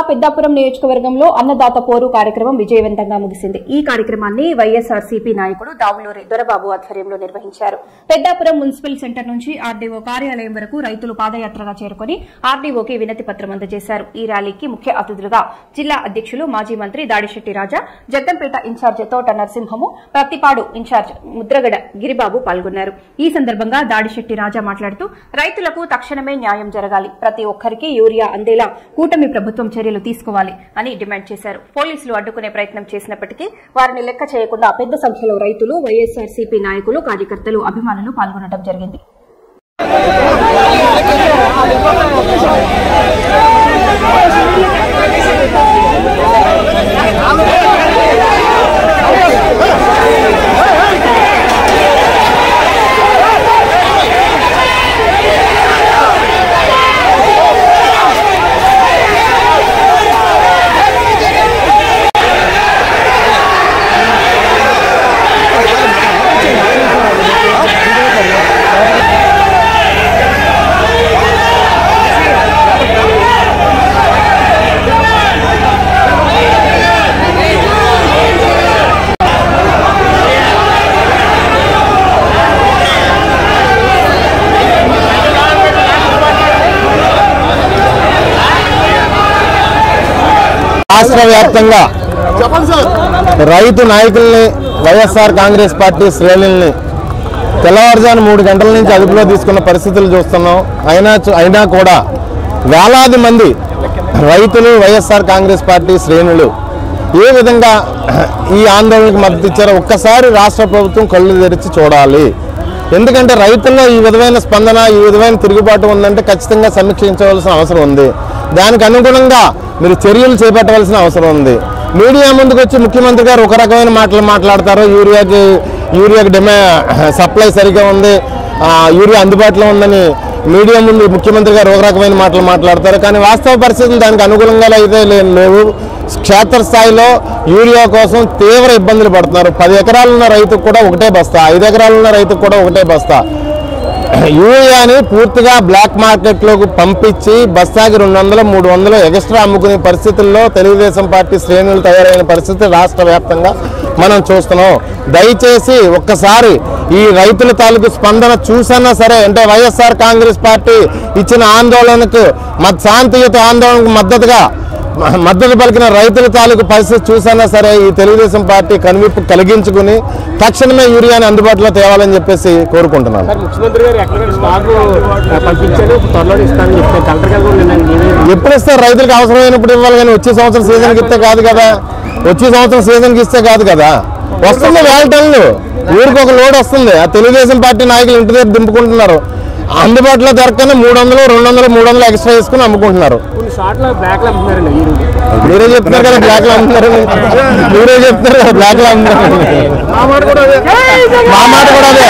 పెద్దాపురం నియోజకవర్గంలో అన్నదాత పోరు కార్యక్రమం విజయవంతంగా ముగిసింది. ఈ కార్యక్రమాన్ని వైఎస్ఆర్సీపీ నాయకుడు దావులూరి దొరబాబు ఆధ్వర్యంలో నిర్వహించారు. పెద్దాపురం మున్సిపల్ సెంటర్ నుంచి ఆర్డీఓ కార్యాలయం వరకు రైతులు పాదయాత్రగా చేరుకుని ఆర్డీఓకి వినతి పత్రం అందజేశారు. ఈ ర్యాలీకి ముఖ్య అతిథులుగా జిల్లా అధ్యక్షులు మాజీ మంత్రి దాడిశెట్టి రాజా, జగ్గంపేట ఇన్ఛార్జ్ తోట నరసింహము, ప్రతిపాడు ఇన్ఛార్జ్ ముద్రగడ గిరిబాబు పాల్గొన్నారు. ఈ సందర్భంగా దాడిశెట్టి రాజా మాట్లాడుతూ రైతులకు తక్షణమే న్యాయం జరగాలి, ప్రతి ఒక్కరికి యూరియా అందేలా కూటమి ప్రభుత్వం చర్యలు తీసుకోవాలి అని డిమాండ్ చేశారు. పోలీసులు అడ్డుకునే ప్రయత్నం చేసినప్పటికీ వారిని లెక్క చేయకుండా పెద్ద సంఖ్యలో రైతులు, వైఎస్ఆర్సీపీ నాయకులు, కార్యకర్తలు, అభిమానులు పాల్గొనడం జరిగింది. రాష్ట్ర వ్యాప్తంగా రైతు నాయకుల్ని, వైఎస్ఆర్ కాంగ్రెస్ పార్టీ శ్రేణుల్ని తెల్లవారుజాము 3 గంటల నుంచి అదుపులో తీసుకున్న పరిస్థితులు చూస్తున్నాం. అయినా కూడా వేలాది మంది రైతులు, వైఎస్ఆర్ కాంగ్రెస్ పార్టీ శ్రేణులు ఏ విధంగా ఈ ఆందోళనకు మద్దతు ఇచ్చారో ఒక్కసారి రాష్ట్ర ప్రభుత్వం కళ్ళు తెరిచి చూడాలి. ఎందుకంటే రైతుల్లో ఈ విధమైన స్పందన, ఈ విధమైన తిరుగుబాటు ఉందంటే ఖచ్చితంగా సమీక్షించవలసిన అవసరం ఉంది. దానికి అనుగుణంగా మీరు చర్యలు చేపట్టవలసిన అవసరం ఉంది. మీడియా ముందుకు వచ్చి ముఖ్యమంత్రి గారు ఒక రకమైన మాటలు మాట్లాడతారు. యూరియాకి సప్లై సరిగా ఉంది, యూరియా అందుబాటులో ఉందని మీడియా ముందు ముఖ్యమంత్రి గారు ఒక రకమైన మాటలు మాట్లాడతారు. కానీ వాస్తవ పరిస్థితులు దానికి అనుగుణంగా అయితే లేవు. క్షేత్రస్థాయిలో యూరియా కోసం తీవ్ర ఇబ్బందులు పడుతున్నారు. 10 ఎకరాలున్న రైతుకు కూడా ఒకటే బస్తా, 5 ఎకరాలున్న రైతుకు కూడా ఒకటే బస్తా. యూరియాని పూర్తిగా బ్లాక్ మార్కెట్లోకి పంపించి బస్తాకి 200-300 ఎక్స్ట్రా అమ్ముకునే పరిస్థితుల్లో తెలుగుదేశం పార్టీ శ్రేణులు తయారైన పరిస్థితి రాష్ట్ర వ్యాప్తంగా మనం చూస్తున్నాం. దయచేసి ఒక్కసారి ఈ రైతుల తాలూకు స్పందన చూసన్నా సరే, అంటే వైఎస్ఆర్ కాంగ్రెస్ పార్టీ ఇచ్చిన ఆందోళనకు శాంతియుత ఆందోళనకు మద్దతు పలికిన రైతుల తాలూకు పరిస్థితి చూసన్నా సరే ఈ తెలుగుదేశం పార్టీ కనువిప్పు కలిగించుకుని తక్షణమే యూరియాని అందుబాటులో తేవాలని చెప్పేసి కోరుకుంటున్నాను. ఎప్పుడు ఇస్తారు? రైతులకు అవసరమైనప్పుడు ఇవ్వాలి, కానీ వచ్చే సంవత్సరం సీజన్కి ఇస్తే కాదు కదా. వచ్చే సంవత్సరం సీజన్కి ఇస్తే కాదు కదా. వస్తుంది వేల టన్నులు, ఊరికి ఒక లోడ్ వస్తుంది. ఆ తెలుగుదేశం పార్టీ నాయకులు ఇంటి దగ్గర దింపుకుంటున్నారు. అందుబాటులో దొరకని 300-300 ఎక్స్ట్రా వేసుకుని అమ్ముకుంటున్నారు. మీరే చెప్తున్నారు కదా బ్లాక్ లో అమ్ముతున్నారని. మీరే చెప్తున్నారు కదా బ్లాక్ లో అమ్ముతున్నారు. మా మాట కూడా అదే.